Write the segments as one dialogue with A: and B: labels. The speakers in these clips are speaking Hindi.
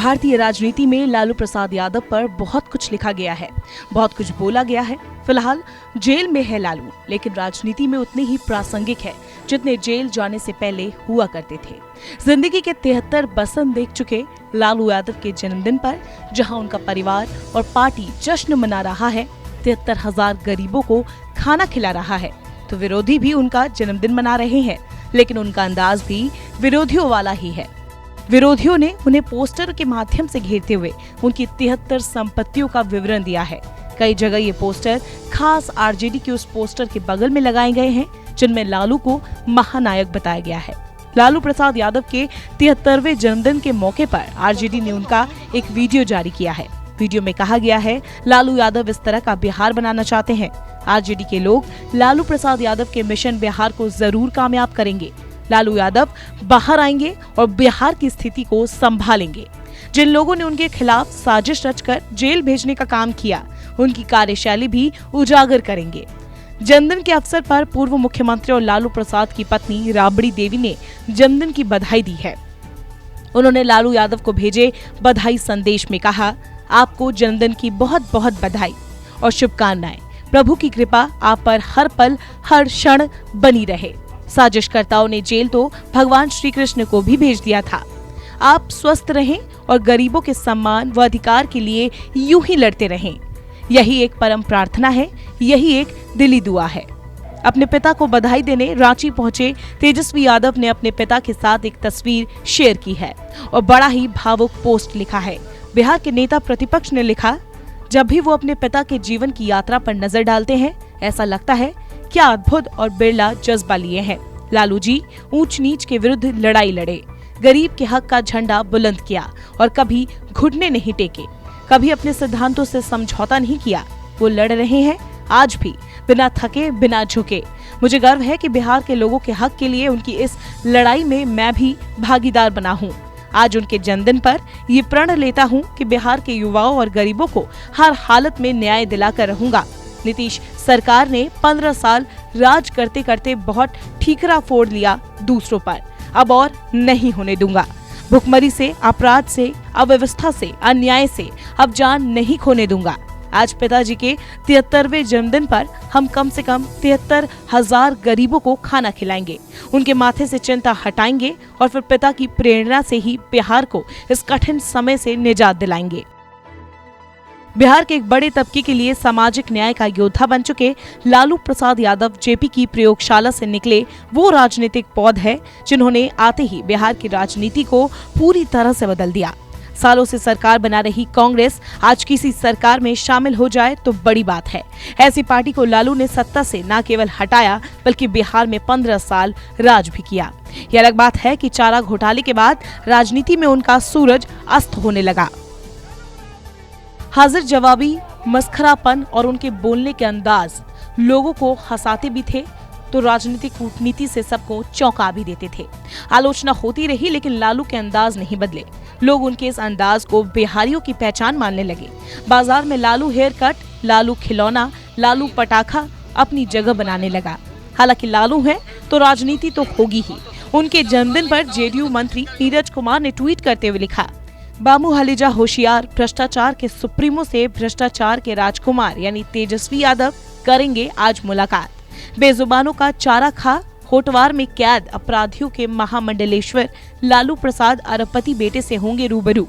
A: भारतीय राजनीति में लालू प्रसाद यादव पर बहुत कुछ लिखा गया है, बहुत कुछ बोला गया है। फिलहाल जेल में है लालू, लेकिन राजनीति में उतने ही प्रासंगिक है जितने जेल जाने से पहले हुआ करते थे। जिंदगी के 73 बसंत देख चुके लालू यादव के जन्मदिन पर जहां उनका परिवार और पार्टी जश्न मना रहा है, 73,000 गरीबों को खाना खिला रहा है, तो विरोधी भी उनका जन्मदिन मना रहे हैं, लेकिन उनका अंदाज भी विरोधियों वाला ही है। विरोधियों ने उन्हें पोस्टर के माध्यम से घेरते हुए उनकी 73 संपत्तियों का विवरण दिया है। कई जगह ये पोस्टर खास आरजेडी के उस पोस्टर के बगल में लगाए गए हैं जिनमें लालू को महानायक बताया गया है। लालू प्रसाद यादव के 73वें जन्मदिन के मौके पर आरजेडी ने उनका एक वीडियो जारी किया है। वीडियो में कहा गया है, लालू यादव इस तरह का बिहार बनाना चाहते हैं। आरजेडी के लोग लालू प्रसाद यादव के मिशन बिहार को जरूर कामयाब करेंगे। लालू यादव बाहर आएंगे और बिहार की स्थिति को संभालेंगे। जिन लोगों ने उनके खिलाफ साजिश रचकर जेल भेजने का काम किया, उनकी कार्यशैली भी उजागर करेंगे। जन्मदिन के अवसर पर पूर्व मुख्यमंत्री और लालू प्रसाद की पत्नी राबड़ी देवी ने जन्मदिन की बधाई दी है। उन्होंने लालू यादव को भेजे बधाई संदेश में कहा, आपको जन्मदिन की बहुत बहुत बधाई और शुभकामनाएं। प्रभु की कृपा आप पर हर पल हर क्षण बनी रहे। साजिशकर्ताओं ने जेल तो भगवान श्री कृष्ण को भी भेज दिया था। आप स्वस्थ रहें और गरीबों के सम्मान व अधिकार के लिए यूं ही लड़ते रहें। यही एक परम प्रार्थना है, यही एक दिली दुआ है। अपने पिता को बधाई देने रांची पहुंचे तेजस्वी यादव ने अपने पिता के साथ एक तस्वीर शेयर की है और बड़ा ही भावुक पोस्ट लिखा है। बिहार के नेता प्रतिपक्ष ने लिखा, जब भी वो अपने पिता के जीवन की यात्रा पर नजर डालते हैं, ऐसा लगता है क्या अद्भुत और बिरला जज्बा लिए हैं। लालू जी ऊंच नीच के विरुद्ध लड़ाई लड़े, गरीब के हक का झंडा बुलंद किया और कभी घुटने नहीं टेके, कभी अपने सिद्धांतों से समझौता नहीं किया। वो लड़ रहे हैं आज भी, बिना थके बिना झुके। मुझे गर्व है कि बिहार के लोगों के हक के लिए उनकी इस लड़ाई में मैं भी भागीदार बना हूँ। आज उनके जन्मदिन पर ये प्रण लेता हूँ कि बिहार के युवाओं और गरीबों को हर हालत में न्याय दिलाकर रहूंगा। नीतीश सरकार ने 15 साल राज करते करते बहुत ठीकरा फोड़ लिया दूसरों पर, अब और नहीं होने दूंगा। भुखमरी से, अपराध से, अव्यवस्था से, अन्याय से अब जान नहीं खोने दूंगा। आज पिताजी के 73वें जन्मदिन पर हम कम से कम 73,000 गरीबों को खाना खिलाएंगे, उनके माथे से चिंता हटाएंगे और फिर पिता की प्रेरणा से ही बिहार को इस कठिन समय से निजात दिलाएंगे। बिहार के एक बड़े तबके के लिए सामाजिक न्याय का योद्धा बन चुके लालू प्रसाद यादव जेपी की प्रयोगशाला से निकले वो राजनीतिक पौध है जिन्होंने आते ही बिहार की राजनीति को पूरी तरह से बदल दिया। सालों से सरकार बना रही कांग्रेस आज किसी सरकार में शामिल हो जाए तो बड़ी बात है। ऐसी पार्टी को लालू ने सत्ता से न केवल हटाया बल्कि बिहार में 15 साल राज भी किया। यह अलग बात है कि चारा घोटाले के बाद राजनीति में उनका सूरज अस्त होने लगा। हाजिर जवाबी, मस्खरापन और उनके बोलने के अंदाज लोगों को हंसाते भी थे तो राजनीतिक कूटनीति से सबको चौंका भी देते थे। आलोचना होती रही लेकिन लालू के अंदाज नहीं बदले। लोग उनके इस अंदाज को बिहारियों की पहचान मानने लगे। बाजार में लालू हेयर कट, लालू खिलौना, लालू पटाखा अपनी जगह बनाने लगा। हालांकि लालू है तो राजनीति तो होगी ही। उनके जन्मदिन पर जेडीयू मंत्री नीरज कुमार ने ट्वीट करते हुए लिखा, बामू हलीजा होशियार, भ्रष्टाचार के सुप्रीमो से भ्रष्टाचार के राजकुमार यानी तेजस्वी यादव करेंगे आज मुलाकात। बेजुबानों का चारा खा, होटवार में कैद अपराधियों के महामंडलेश्वर लालू प्रसाद अरबपति बेटे से होंगे रूबरू।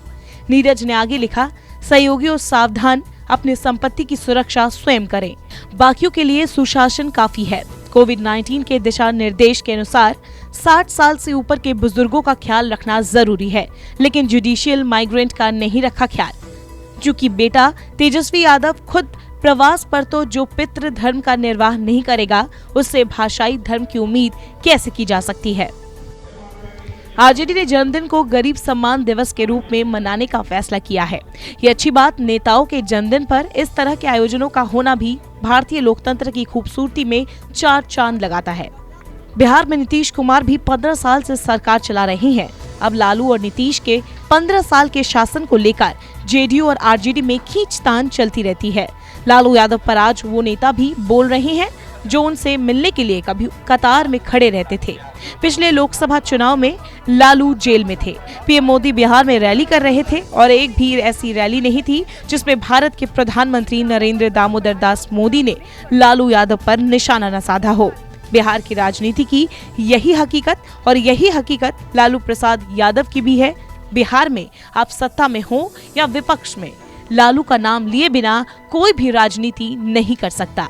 A: नीरज ने आगे लिखा, सहयोगियों सावधान, अपनी संपत्ति की सुरक्षा स्वयं करें, बाकियों के लिए सुशासन काफी है। कोविड-19 के दिशा निर्देश के अनुसार 60 साल से ऊपर के बुजुर्गों का ख्याल रखना जरूरी है, लेकिन जुडिशियल माइग्रेंट का नहीं रखा ख्याल। चूंकि बेटा तेजस्वी यादव खुद प्रवास पर तो जो पितृ धर्म का निर्वाह नहीं करेगा, उससे भाषाई धर्म की उम्मीद कैसे की जा सकती है। आरजेडी ने जन्मदिन को गरीब सम्मान दिवस के रूप में मनाने का फैसला किया है। ये अच्छी बात, नेताओं के जन्मदिन पर इस तरह के आयोजनों का होना भी भारतीय लोकतंत्र की खूबसूरती में 4 चांद लगाता है। बिहार में नीतीश कुमार भी 15 साल से सरकार चला रहे हैं। अब लालू और नीतीश के 15 साल के शासन को लेकर जेडीयू और आरजेडी में खींचतान चलती रहती है। लालू यादव पर आज वो नेता भी बोल रहे हैं, जो उनसे मिलने के लिए कभी कतार में खड़े रहते थे। पिछले लोकसभा चुनाव में लालू जेल में थे। पीएम मोदी बिहार में रैली कर रहे थे और एक भी ऐसी रैली नहीं थी जिसमें भारत के प्रधानमंत्री नरेंद्र दामोदर दास मोदी ने लालू यादव पर निशाना न साधा हो। बिहार की राजनीति की यही हकीकत और यही हकीकत लालू प्रसाद यादव की भी है। बिहार में आप सत्ता में हो या विपक्ष में, लालू का नाम लिए बिना कोई भी राजनीति नहीं कर सकता।